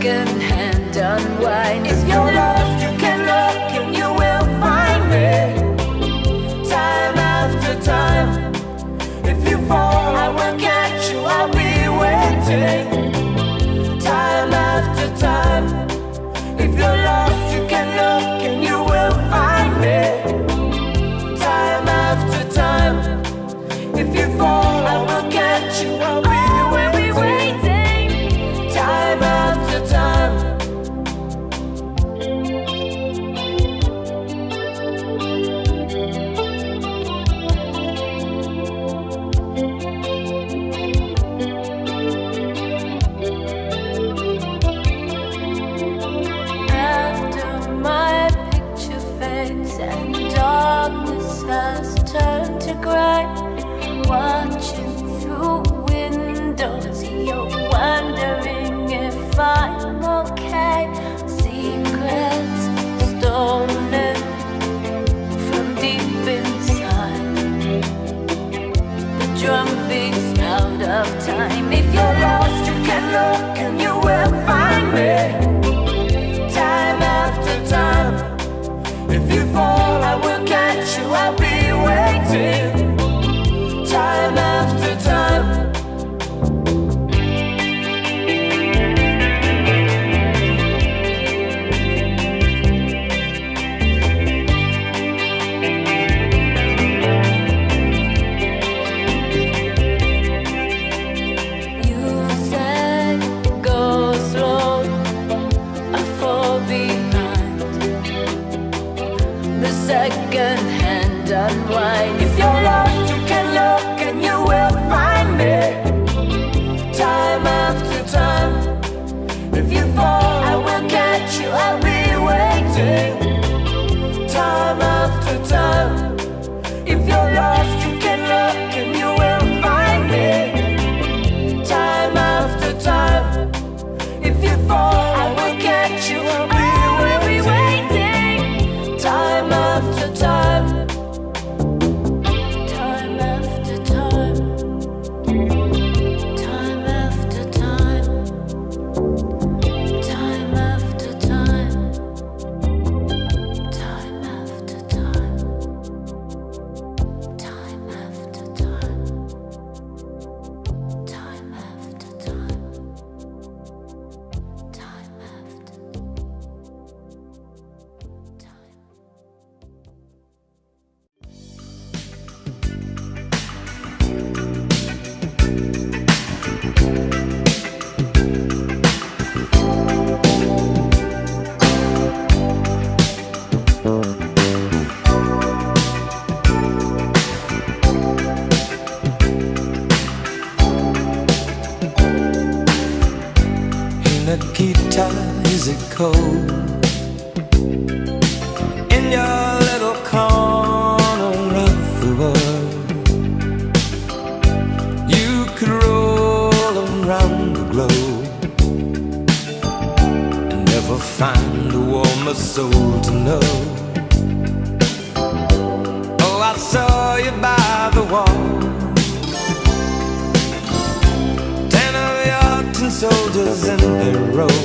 second-hand unwind. If you're lost, you can look and you will find me. Time after time. If you fall, I will catch you, I'll be waiting. Time after time. If you're lost, you can look and you will find me. Time after time. If you fall, I will catch you, I'll be waiting. Time after time. After my picture fades and darkness has turned to gray, watching through windows, you're wondering if I'm okay. Secrets stolen from deep inside. The drum beats out of time. If you're lost, you can look and you will find me. Time after time. If you fall, I will catch you, I'll be waiting. Time after time. You said go slow, I fall behind. The second-hand unwind. If you're lost, you can look and you will find me. Time after time. If you fall, I will catch you, I'll be waiting. Time after time. If you're lost, you can look and you will find me. Time after time. If you fall, I will catch you, I'll be waiting. Time after time. Time after time. Time after time. Time after time. Time after time. Time after time. Time after time. Time after time. Hey Nikita, is it cold in your little corner of the world? You could roll around the globe and never find a warmer soul to know. Oh, I saw you by the wall, 10 of your tin soldiers in their row,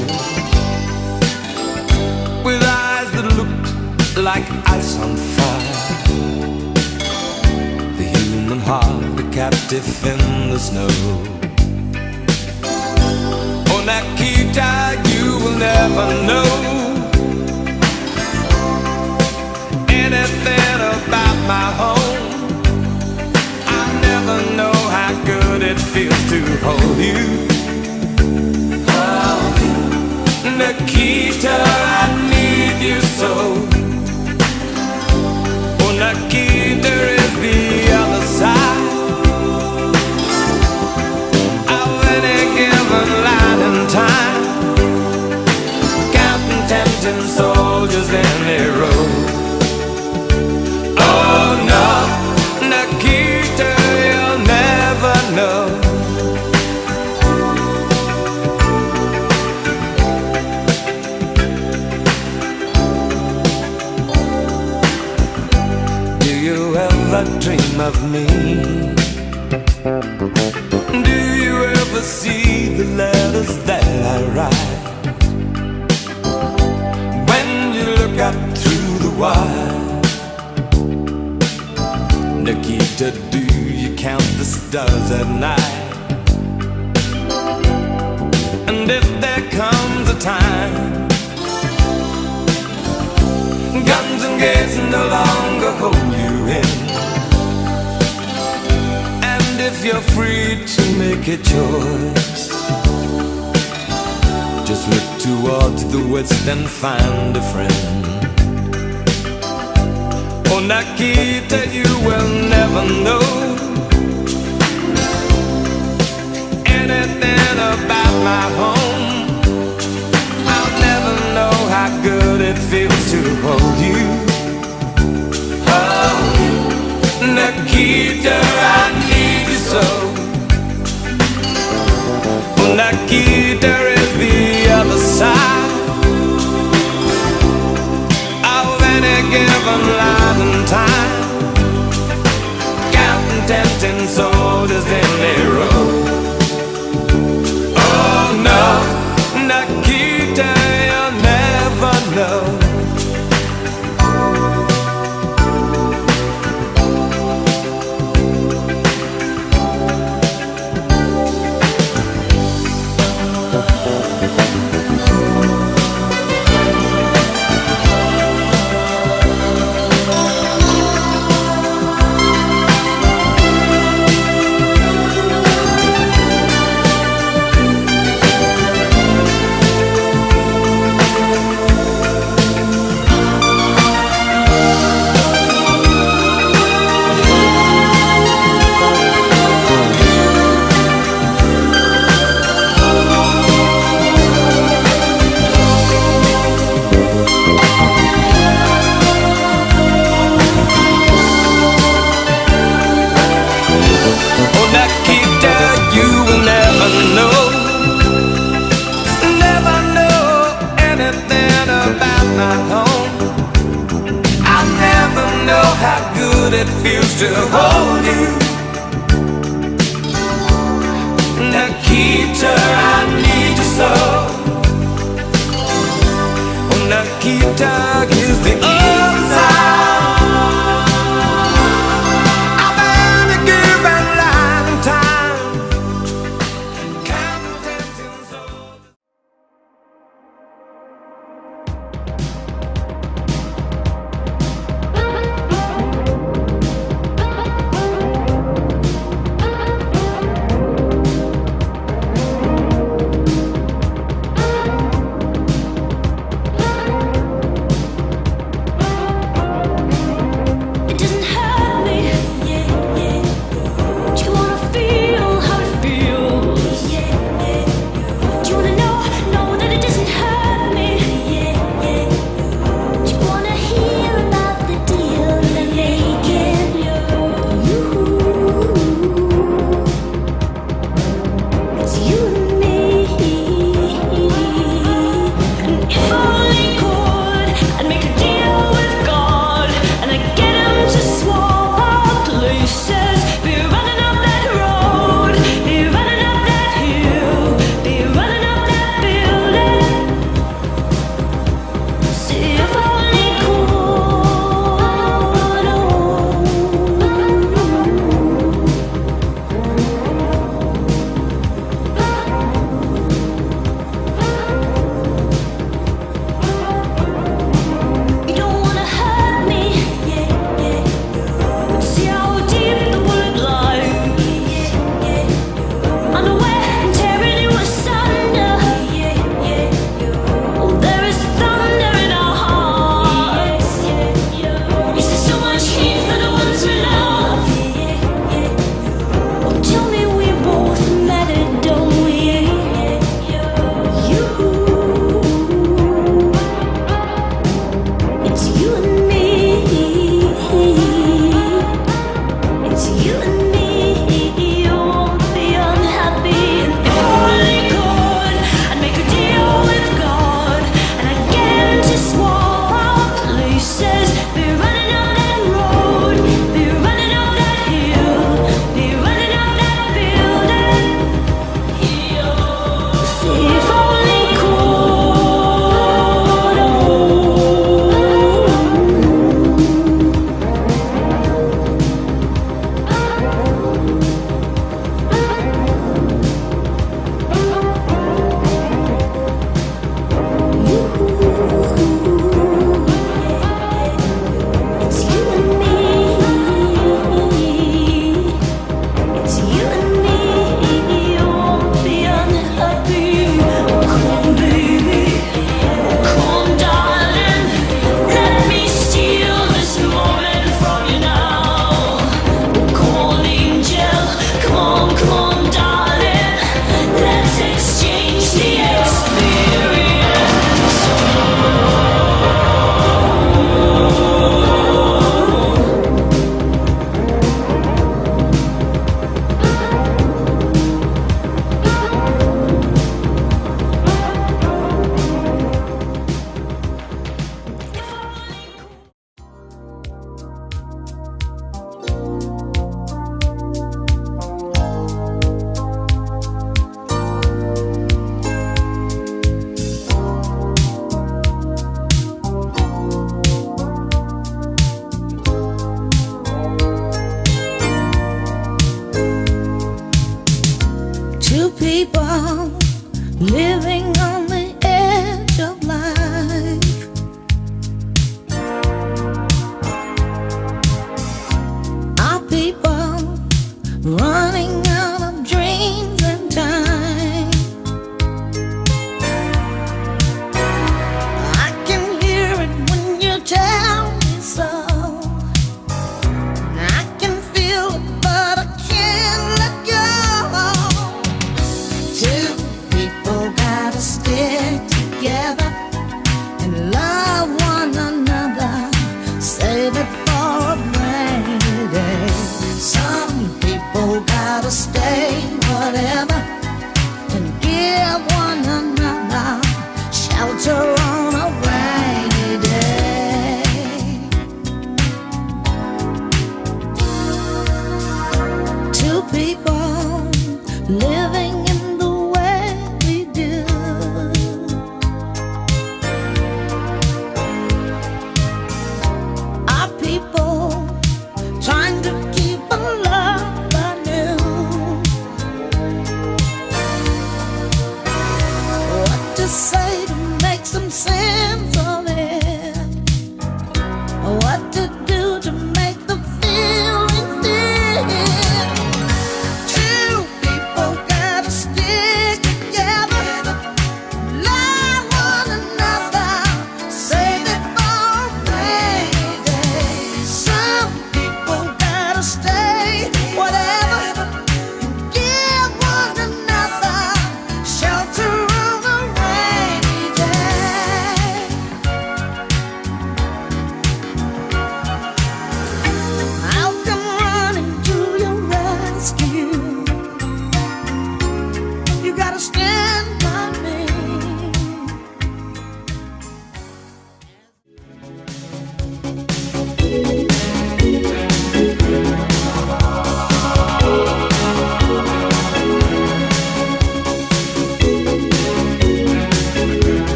with eyes that looked like ice on fire. The human heart, a captive in the snow. Oh, Nikita, you will never know anything about my home. I never know how good it feels to hold you. Nikita, I need you so. Oh, Nikita is the other side of any given line in time, counting tempting soldiers in a row. Oh no, Nikita, you'll never know. Dream of me? Do you ever see the letters that I write? why. Nikita, do you count the stars at night? And if there comes a time guns and gates no longer hold you in, and if you're free to make a choice, just look towards the west and find a friend. Oh Nikita, you will never know anything about my home. I'll never know how good it feels to hold you. Oh, Nikita, I need you so. Oh, Nikita is the other side of any given line and time, counting 10 soldiers in a row. Oh no, Nikita, you'll never know. It feels to hold you. Nikita, I need you so. Oh, Nikita is the